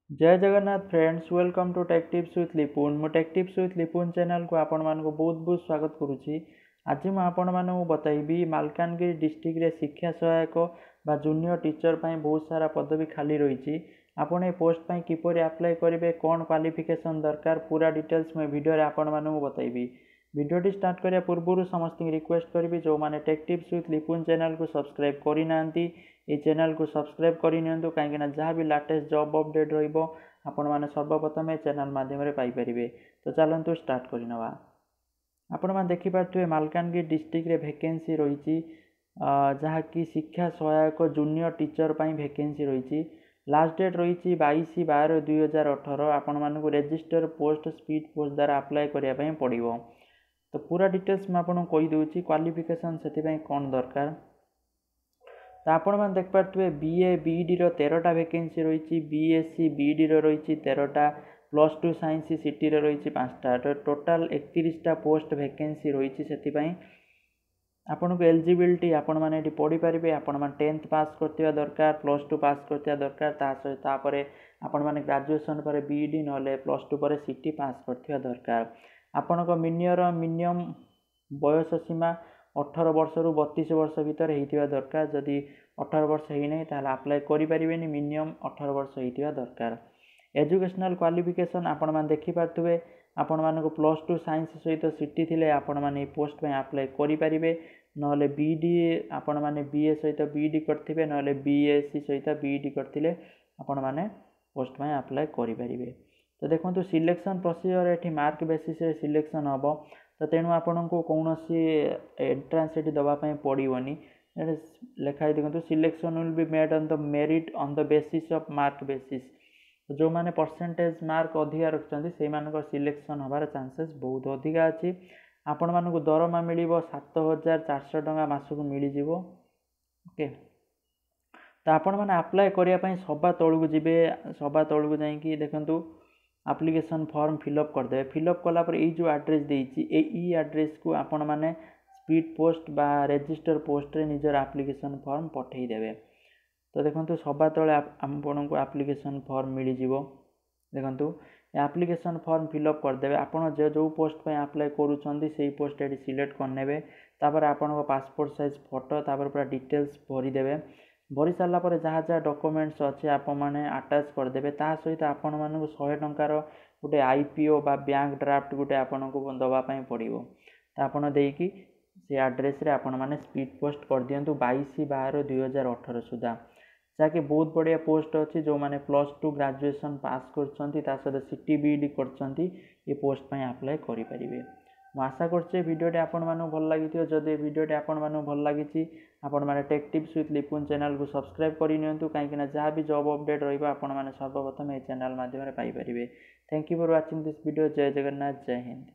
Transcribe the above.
जय Jagannath friends, welcome to tech tips with Lipun. मु tech tips with Lipun channel को आपण मानक बहुत बहुत स्वागत करुच्ची। आज मु आपण मानक बताइबी मालकानगिरी डिस्ट्रिक्ट रे शिक्षा सहायक बा जूनियर टीचर पाई बहुत सारा पदवी खाली रही। आपण ए पोस्ट पाई किपरि अप्लाई करेंगे, कौन क्वालिफिकेशन दरकार, पूरा डिटेल्स मैं वीडियो रे आपण मानक बताइबी। वीडियोटी स्टार्ट करिया पूर्व समस्त रिक्वेस्ट करी जो मैंने take tips with Lipun channel को सब्सक्राइब करना ये चैनल को सब्सक्राइब करनी कहीं जहाँ भी लेटेस्ट जॉब अपडेट आपण मैंने सर्वप्रथम ये चैनल माध्यम पाइपर। तो चलतु स्टार्ट करवा। आपण मैंने देखिपे मालकानगिरी डिस्ट्रिक्ट रे वैकेंसी रही जहाँकि शिक्षा सहायक जूनियर टीचर पर वैकेंसी रही। लास्ट डेट रही 22/12/2018। आपण मानक रजिस्टर पोस्ट स्पीड पोस्ट द्वारा अप्लाई करने पड़ो। तो पूरा डिटेल्स मैं आपको कहीदे क्वालिफिकेशन से कौन दरकार। तो आपण मैंने देखिपे बीए बीईडी 13टा वैकेंसी रही, बीएससी बीईडी रही 13टा, +2 साइंस सिटी रही 5टा। तो टोटाल 31टा पोस्ट वैकेंसी रही। से आपन को एलिजिबिलिटी आपण मैंने पढ़ी पारे। आपण मैंने 10th पास करथिबा दरकार, +2 पास करथिबा दरकार। ता सहित आपण मैंने ग्रेजुएशन पर बीईडी नले +2 पर सिटी पास करथिबा दरकार। आपण को मिनिमम बयस सीमा 18 वर्ष रु 32 वर्ष भितर होइतिबा दरकार। जदि 18 वर्ष होई नै ताले अप्लाई करि परिबेनी, मिनिमम 18 वर्ष होइतिबा दरकार। एजुकेशनल क्वालिफिकेशन आपण मान देखि पारथुबे। आपण मानको +2 साइंस सहित सिटी थिले आपण माने पोस्ट पे अप्लाई करि परिबे। नले बीडी आपण माने बीए सहित बीडी करथिबे, नले बीएससी सहित बीडी करथिले आपण माने पोस्ट पे अप्लाई करि परिबे। तो देखंतु सिलेक्शन प्रोसीजर एठी मार्क बेसिस रे सिलेक्शन हबो। तो तेणु आपण को कौनसी एंट्रांस एटी दबा पई पड़ोनी। लिखाई देखो selection will be made on the merit on the basis of mark basis. जो माने परसेंटेज मार्क अधिका रखते से सिलेक्शन हबार चांसेस बहुत अधिका अच्छी। आपण मानक दरमा मिल 7,400 टका मासक मिल जाव। ओके, तो आपण मैंने अप्लाई करने सभा तौक जी, सभा तौक जाकि देखु एप्लिकेशन फॉर्म फिलअप करदे। फिलअप कलापर ये जो एड्रेस देती एड्रेस को आपण मैंने स्पीड पोस्ट बा रजिस्टर पोस्ट रे निजर एप्लिकेशन फॉर्म पठेदेवे। तो देखो सभा तले आपन को एप्लिकेशन फॉर्म मिल जाव। देखो एप्लिकेशन फॉर्म फिलअप करदे। आपड़ जो पोस्ट पे अप्लाई करुँच से पोस्ट ये सिलेक्ट करने। तापर आपण पासपोर्ट साइज फोटो तापर पूरा डिटेल्स भरीदे। भरी सारापर जहाँ जहाँ डॉक्यूमेंट्स अच्छे आप मैंने अटैच करदे। ता सहित आपण मानक 100 टंकार गोटे आईपीओ बा बैंक ड्राफ्ट गोटे आपन को दवापाई पड़ो। तो आपड़ देकी से एड्रेस रे आपण माने स्पीड पोस्ट कर दियंतु 22/12/2018 सुधा। जहाँकि बहुत बढ़िया पोस्ट अच्छी जो मैंने +2 ग्रेजुएशन पास कर सिटी बीईडी कर ये पोस्ट पे अप्लाई करें। आशा करछे वीडियोटी आपण मानू भल लगी। जदि वीडियोटी आपण मानू भल लगी आपण माने take tips with Lipun channel को सब्सक्राइब करनियंतु कहीं जहाँ भी जॉब अपडेट रहिबा आपण माने सर्वप्रथम ये चैनल माध्यम Piper. Thank you for watching this video. जय जगन्नाथ, जय हिंद।